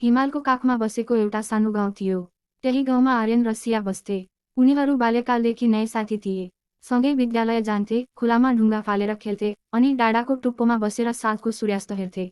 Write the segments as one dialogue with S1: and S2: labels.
S1: हिमालको काखमा बसेको एउटा सानो गाउँ थियो। त्यही गाउँमा आर्यन र सिया बस्थे। उनीहरू बाल्यकालदेखि नै साथी थिए। सँगै विद्यालय जान्थे, खुलामा ढुङ्गा फालेर खेल्थे, अनि डाँडाको टुप्पोमा बसेर साँझको सूर्यास्त हेर्थे।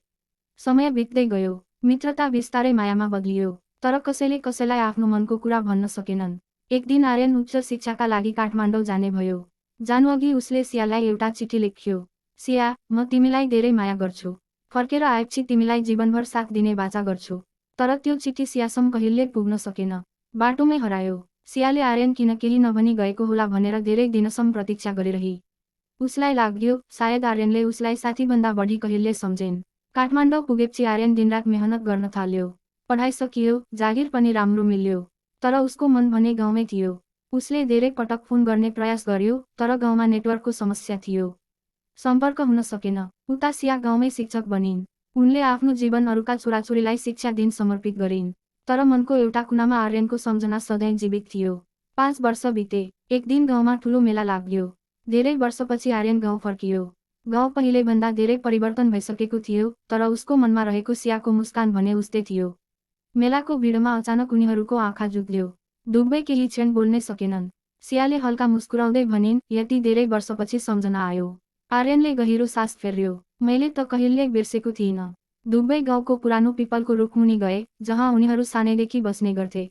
S1: समय बित्दै गयो, मित्रता बिस्तारै मायामा बदलियो, तर कसैले कसैलाई आफ्नो मनको कुरा भन्न सकेनन्। एक दिन आर्यन उच्च शिक्षाका लागि काठमाडौँ जाने भयो। जानुअघि उसले सियालाई एउटा चिठी लेख्यो। सिया, म तिमीलाई धेरै माया गर्छु। फर्केर आएपछि तिमीलाई जीवनभर साथ दिने वाचा गर्छु। तर त्यो चिठी सियासम्म कहिल्यै पुग्न सकेन। बाटोमै हरायो। सियाले आर्यन किन केही नभनी गएको होला भनेर धेरै दिनसम्म प्रतीक्षा गरिरही। उसलाई लाग्यो, सायद आर्यनले उसलाई साथीभन्दा बढी कहिल्यै सम्झेन। काठमाडौँ पुगेपछि आर्यन दिनरात मेहनत गर्न थाल्यो। पढाइ सकियो, जागिर पनि राम्रो मिल्यो। तर उसको मन भने गाउँमै थियो। उसले धेरै पटक फोन गर्ने प्रयास गर्यो, तर गाउँमा नेटवर्कको समस्या थियो। सम्पर्क हुन सकेन। उता सिया गाउँमै शिक्षक बनिन्। उनले आफ्नो जीवन अरूका छोराछोरीलाई शिक्षा दिन समर्पित गरिन्। तर मनको एउटा कुनामा आर्यनको सम्झना सधैँ जीवित थियो। 5 वर्ष बिते। एक दिन गाउँमा ठुलो मेला लाग्यो। धेरै वर्षपछि आर्यन गाउँ फर्कियो। गाउँ पहिलेभन्दा धेरै परिवर्तन भइसकेको थियो, तर उसको मनमा रहेको सियाको मुस्कान भने उस्तै थियो। मेलाको भिडमा अचानक उनीहरूको आँखा जुग्ल्यो। दुवै केही क्षण बोल्नै सकेनन्। सियाले हल्का मुस्कुराउँदै भनिन्, यति धेरै वर्षपछि सम्झना आयो। आर्यनले गहिरो सास फेर्यो। मैले त कहिल्यै बिर्सेको थिइनँ। दुवै गाउँको पुरानो पिपलको रुखमुनि गए, जहाँ उनीहरू सानैदेखि बस्ने गर्थे।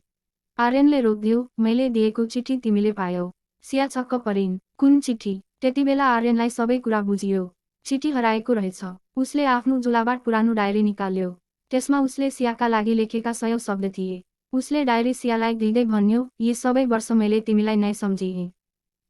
S1: आर्यनले रोक्दियो, मैले दिएको चिठी तिमीले पायौ। सिया छक्क परिन्। कुन चिठी? त्यतिबेला आर्यनलाई सबै कुरा बुझियो। चिठी हराएको रहेछ। उसले आफ्नो झोलाबाट पुरानो डायरी निकाल्यो। त्यसमा उसले सियाका लागि लेखेका 100 शब्द थिए। उसले डायरी सियालाई दिँदै भन्यो, यी सबै वर्ष मैले तिमीलाई नै सम्झिएँ।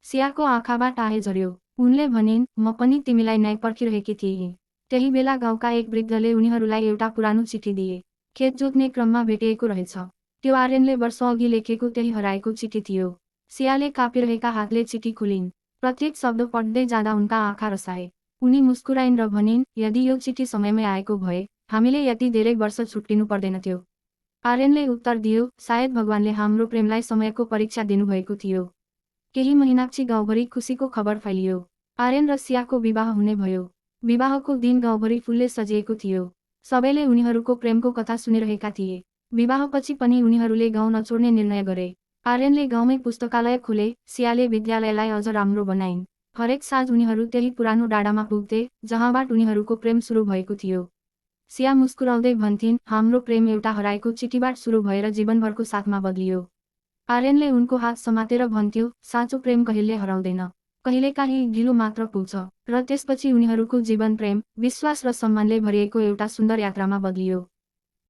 S1: सियाको आँखाबाट आँहे झर्यो। उनले भनिन्, म पनि तिमीलाई नै पर्खिरहेकी थिएँ। त्यही बेला गाउँका एक वृद्धले उनीहरूलाई एउटा पुरानो चिठी दिए। खेत जोत्ने क्रममा भेटिएको रहेछ। त्यो आर्यनले वर्षअघि लेखेको त्यही हराएको चिठी थियो। सियाले काँपिरहेका हातले चिठी खोलिन्। प्रत्येक शब्द पढ्दै जाँदा उनका आँखा रसाए। उनी मुस्कुराइन् र भनिन्, यदि यो चिठी समयमै आएको भए, हामीले यति धेरै वर्ष छुट्टिनु पर्दैनथ्यो। आर्यनले उत्तर दियो, सायद भगवानले हाम्रो प्रेमलाई समयको परीक्षा दिनुभएको थियो। केही महिनापछि गाउँभरि खुसीको खबर फैलियो। आर्यन र सियाको विवाह हुने भयो। विवाहको दिन गाउँभरि फुलले सजिएको थियो। सबैले उनीहरूको प्रेमको कथा सुनिरहेका थिए। विवाहपछि पनि उनीहरूले गाउँ नछोड्ने निर्णय गरे। आर्यनले गाउँमै पुस्तकालय खोले, सियाले विद्यालयलाई अझ राम्रो बनाइन्। हरेक साँझ उनीहरू त्यही पुरानो डाँडामा पुग्थे, जहाँबाट उनीहरूको प्रेम सुरु भएको थियो। सिया मुस्कुराउँदै भन्थिन्, हाम्रो प्रेम एउटा हराएको चिठीबाट सुरु भएर जीवनभरको साथमा बदलियो। आर्यनले उनको हात समातेर भन्थ्यो, साँचो प्रेम कहिल्यै हराउँदैन। कहिलेकाहीँ ढिलो मात्र पुग्छ। र त्यसपछि उनीहरूको जीवन प्रेम, विश्वास र सम्मानले भरिएको एउटा सुन्दर यात्रामा बदलियो।